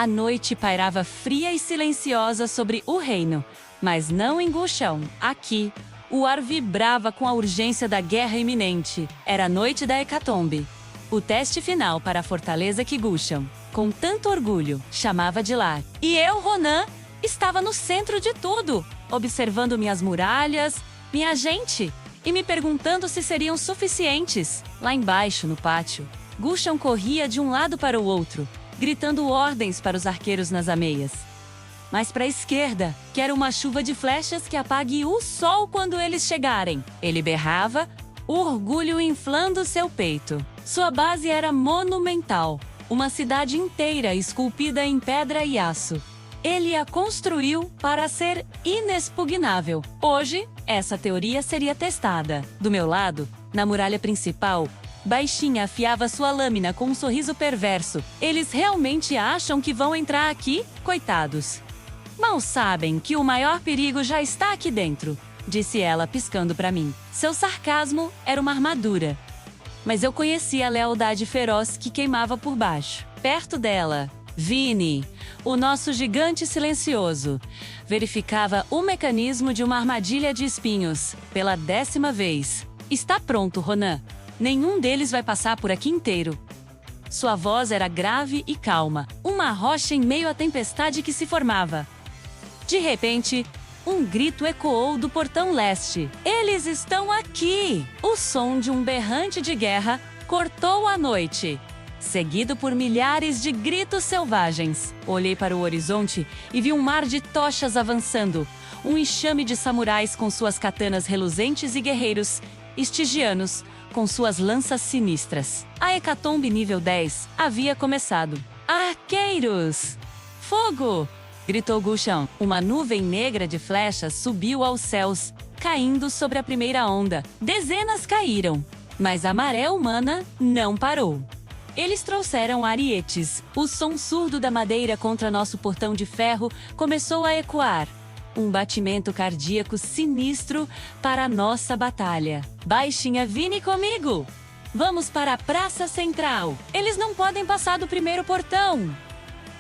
A noite pairava fria e silenciosa sobre o reino, mas não em Gushão. Aqui, o ar vibrava com a urgência da guerra iminente. Era a noite da Hecatombe, o teste final para a fortaleza que Gushão, com tanto orgulho, chamava de lar. E eu, Ronan, estava no centro de tudo, observando minhas muralhas, minha gente, e me perguntando se seriam suficientes. Lá embaixo, no pátio, Gushão corria de um lado para o outro, gritando ordens para os arqueiros nas ameias. Mas para a esquerda, quero uma chuva de flechas que apague o sol quando eles chegarem. Ele berrava, o orgulho inflando seu peito. Sua base era monumental, uma cidade inteira esculpida em pedra e aço. Ele a construiu para ser inexpugnável. Hoje, essa teoria seria testada. Do meu lado, na muralha principal, Baixinha afiava sua lâmina com um sorriso perverso. Eles realmente acham que vão entrar aqui? Coitados. Mal sabem que o maior perigo já está aqui dentro, disse ela piscando para mim. Seu sarcasmo era uma armadura. Mas eu conhecia a lealdade feroz que queimava por baixo. Perto dela, Vini, o nosso gigante silencioso, verificava o mecanismo de uma armadilha de espinhos, pela 10ª vez. Está pronto, Ronan. Nenhum deles vai passar por aqui inteiro. Sua voz era grave e calma, uma rocha em meio à tempestade que se formava. De repente, um grito ecoou do portão leste. Eles estão aqui! O som de um berrante de guerra cortou a noite, seguido por milhares de gritos selvagens. Olhei para o horizonte e vi um mar de tochas avançando, um enxame de samurais com suas katanas reluzentes e guerreiros estigianos com suas lanças sinistras. A Hecatombe nível 10 havia começado. Arqueiros! Fogo! Gritou Gushão. Uma nuvem negra de flechas subiu aos céus, caindo sobre a primeira onda. Dezenas caíram, mas a maré humana não parou. Eles trouxeram arietes. O som surdo da madeira contra nosso portão de ferro começou a ecoar. Um batimento cardíaco sinistro para a nossa batalha. Baixinha, Vini comigo! Vamos para a Praça Central! Eles não podem passar do primeiro portão!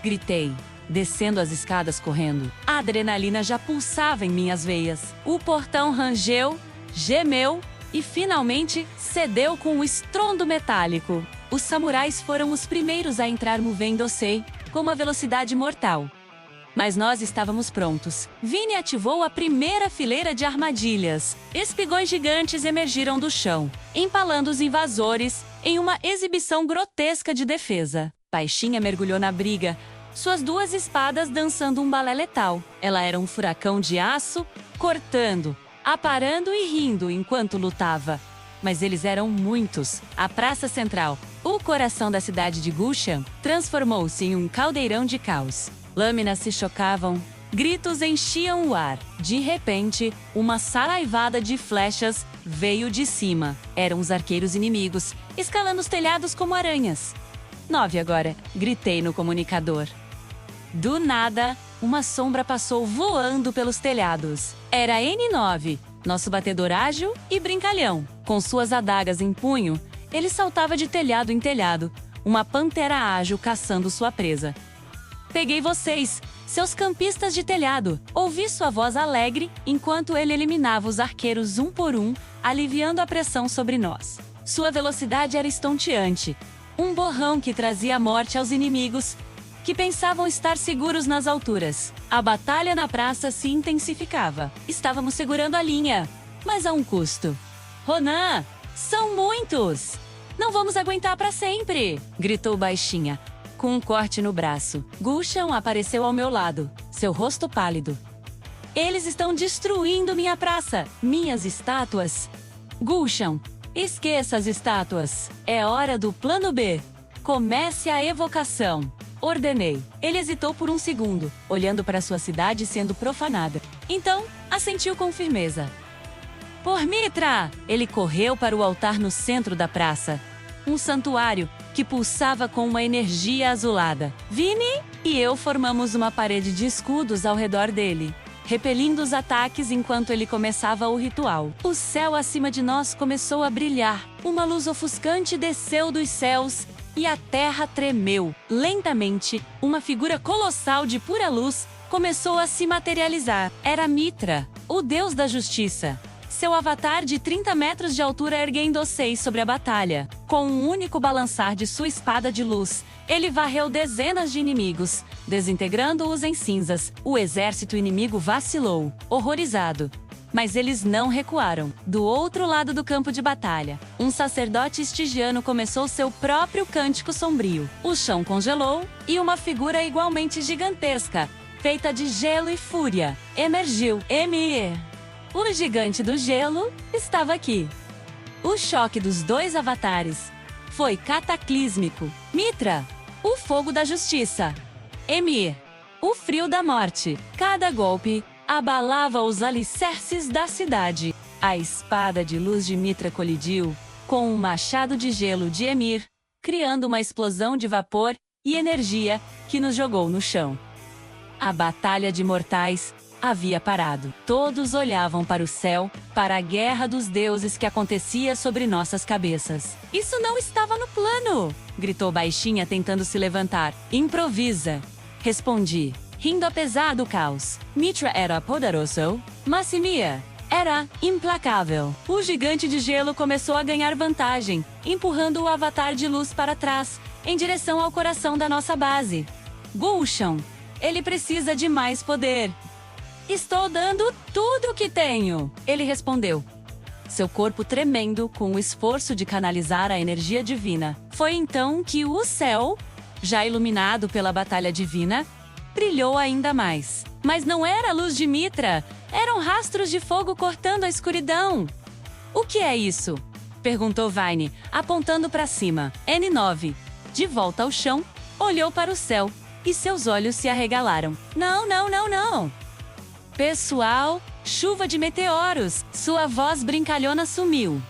Gritei, descendo as escadas correndo. A adrenalina já pulsava em minhas veias. O portão rangeu, gemeu e finalmente cedeu com um estrondo metálico. Os samurais foram os primeiros a entrar movendo Osei com uma velocidade mortal. Mas nós estávamos prontos. Vini ativou a primeira fileira de armadilhas. Espigões gigantes emergiram do chão, empalando os invasores em uma exibição grotesca de defesa. Baixinha mergulhou na briga, suas duas espadas dançando um balé letal. Ela era um furacão de aço, cortando, aparando e rindo enquanto lutava. Mas eles eram muitos. A Praça Central, o coração da cidade de Gushão, transformou-se em um caldeirão de caos. Lâminas se chocavam, gritos enchiam o ar. De repente, uma saraivada de flechas veio de cima. Eram os arqueiros inimigos, escalando os telhados como aranhas. 9 agora, gritei no comunicador. Do nada, uma sombra passou voando pelos telhados. Era N9, nosso batedor ágil e brincalhão. Com suas adagas em punho, ele saltava de telhado em telhado, uma pantera ágil caçando sua presa. Peguei vocês, seus campistas de telhado. Ouvi sua voz alegre enquanto ele eliminava os arqueiros um por um, aliviando a pressão sobre nós. Sua velocidade era estonteante. Um borrão que trazia a morte aos inimigos, que pensavam estar seguros nas alturas. A batalha na praça se intensificava. Estávamos segurando a linha, mas a um custo. Ronan, são muitos! Não vamos aguentar para sempre! Gritou Baixinha, com um corte no braço. Gushão apareceu ao meu lado, seu rosto pálido. Eles estão destruindo minha praça, minhas estátuas. Gushão, esqueça as estátuas. É hora do plano B. Comece a evocação. Ordenei. Ele hesitou por um segundo, olhando para sua cidade sendo profanada. Então, assentiu com firmeza. Por Mitra! Ele correu para o altar no centro da praça. Um santuário que pulsava com uma energia azulada. Vini e eu formamos uma parede de escudos ao redor dele, repelindo os ataques enquanto ele começava o ritual. O céu acima de nós começou a brilhar. Uma luz ofuscante desceu dos céus e a terra tremeu. Lentamente, uma figura colossal de pura luz começou a se materializar. Era Mitra, o deus da justiça. Seu avatar de 30 metros de altura erguendo-se sobre a batalha. Com um único balançar de sua espada de luz, ele varreu dezenas de inimigos, desintegrando-os em cinzas. O exército inimigo vacilou, horrorizado. Mas eles não recuaram. Do outro lado do campo de batalha, um sacerdote estigiano começou seu próprio cântico sombrio. O chão congelou e uma figura igualmente gigantesca, feita de gelo e fúria, emergiu. O gigante do gelo estava aqui. O choque dos dois avatares foi cataclísmico. Mitra, o fogo da justiça. Emir, o frio da morte. Cada golpe abalava os alicerces da cidade. A espada de luz de Mitra colidiu com o machado de gelo de Emir, criando uma explosão de vapor e energia que nos jogou no chão. A batalha de mortais havia parado. Todos olhavam para o céu, para a guerra dos deuses que acontecia sobre nossas cabeças. Isso não estava no plano! Gritou baixinha tentando se levantar. Improvisa! Respondi, rindo apesar do caos. Mitra era poderoso, mas Mia era implacável. O gigante de gelo começou a ganhar vantagem, empurrando o avatar de luz para trás, em direção ao coração da nossa base. Gulshan, ele precisa de mais poder. Estou dando tudo o que tenho, ele respondeu. Seu corpo tremendo com o esforço de canalizar a energia divina. Foi então que o céu, já iluminado pela batalha divina, brilhou ainda mais. Mas não era a luz de Mitra, eram rastros de fogo cortando a escuridão. O que é isso? Perguntou Vine, apontando para cima. N9, de volta ao chão, olhou para o céu e seus olhos se arregalaram. Não. Pessoal, chuva de meteoros. Sua voz brincalhona sumiu,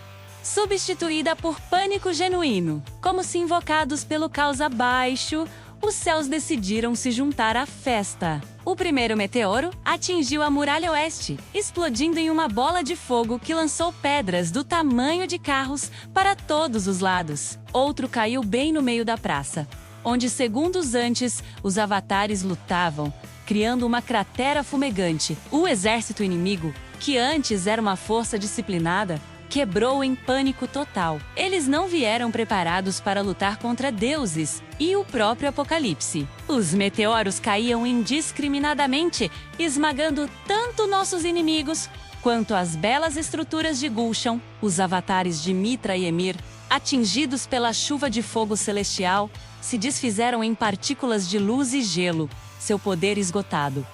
substituída por pânico genuíno. Como se invocados pelo caos abaixo, os céus decidiram se juntar à festa. O primeiro meteoro atingiu a muralha oeste, explodindo em uma bola de fogo que lançou pedras do tamanho de carros para todos os lados. Outro caiu bem no meio da praça, onde segundos antes os avatares lutavam, criando uma cratera fumegante. O exército inimigo, que antes era uma força disciplinada, quebrou em pânico total. Eles não vieram preparados para lutar contra deuses e o próprio apocalipse. Os meteoros caíam indiscriminadamente, esmagando tanto nossos inimigos quanto as belas estruturas de Gulshan. Os avatares de Mitra e Emir, atingidos pela chuva de fogo celestial, se desfizeram em partículas de luz e gelo, seu poder esgotado.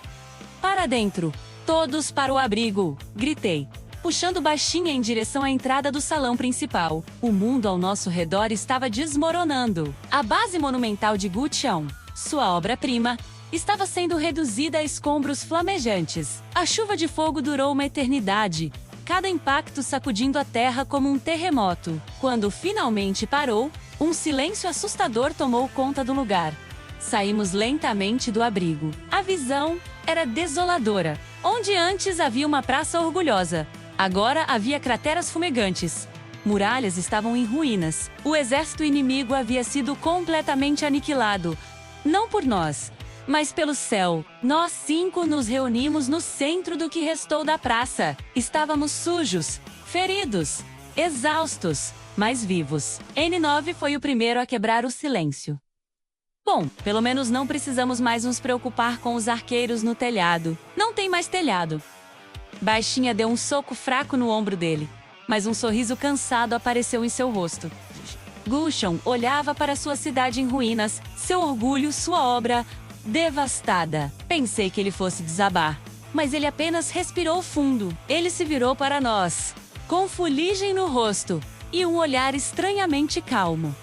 Para dentro! Todos para o abrigo! Gritei, puxando baixinha em direção à entrada do salão principal. O mundo ao nosso redor estava desmoronando. A base monumental de Gulshan, sua obra-prima, estava sendo reduzida a escombros flamejantes. A chuva de fogo durou uma eternidade, cada impacto sacudindo a terra como um terremoto. Quando finalmente parou, um silêncio assustador tomou conta do lugar. Saímos lentamente do abrigo. A visão era desoladora. Onde antes havia uma praça orgulhosa, agora havia crateras fumegantes. Muralhas estavam em ruínas. O exército inimigo havia sido completamente aniquilado. Não por nós, mas pelo céu. Nós 5 nos reunimos no centro do que restou da praça. Estávamos sujos, feridos, exaustos, mas vivos. N9 foi o primeiro a quebrar o silêncio. Bom, pelo menos não precisamos mais nos preocupar com os arqueiros no telhado. Não tem mais telhado. Baixinha deu um soco fraco no ombro dele, mas um sorriso cansado apareceu em seu rosto. Gulshan olhava para sua cidade em ruínas, seu orgulho, sua obra devastada. Pensei que ele fosse desabar, mas ele apenas respirou fundo. Ele se virou para nós, com fuligem no rosto e um olhar estranhamente calmo.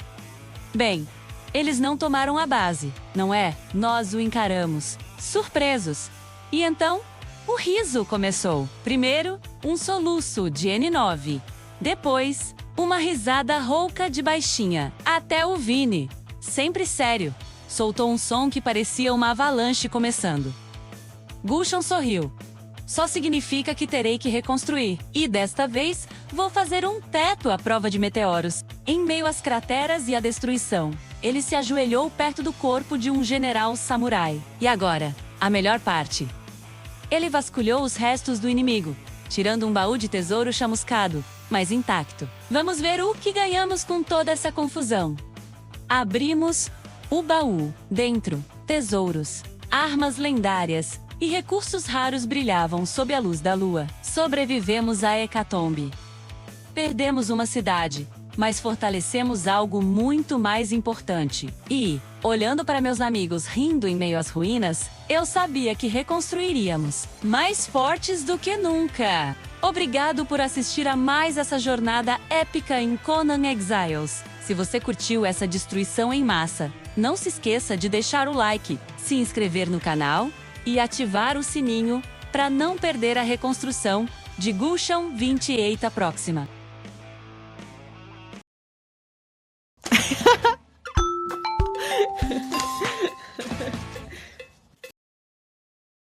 Bem, eles não tomaram a base, não é? Nós o encaramos, surpresos. E então, o riso começou. Primeiro, um soluço de N9. Depois, uma risada rouca de baixinha. Até o Vini, sempre sério, soltou um som que parecia uma avalanche começando. Gulshan sorriu. Só significa que terei que reconstruir. E desta vez, vou fazer um teto à prova de meteoros, em meio às crateras e à destruição. ele se ajoelhou perto do corpo de um general samurai. E agora, a melhor parte. Ele vasculhou os restos do inimigo, tirando um baú de tesouro chamuscado, mas intacto. Vamos ver o que ganhamos com toda essa confusão. Abrimos o baú. Dentro, tesouros, armas lendárias e recursos raros brilhavam sob a luz da lua. Sobrevivemos à hecatombe. Perdemos uma cidade, mas fortalecemos algo muito mais importante. E, olhando para meus amigos rindo em meio às ruínas, eu sabia que reconstruiríamos, mais fortes do que nunca. Obrigado por assistir a mais essa jornada épica em Conan Exiles. Se você curtiu essa destruição em massa, não se esqueça de deixar o like, se inscrever no canal e ativar o sininho para não perder a reconstrução de Gushon 28 próxima.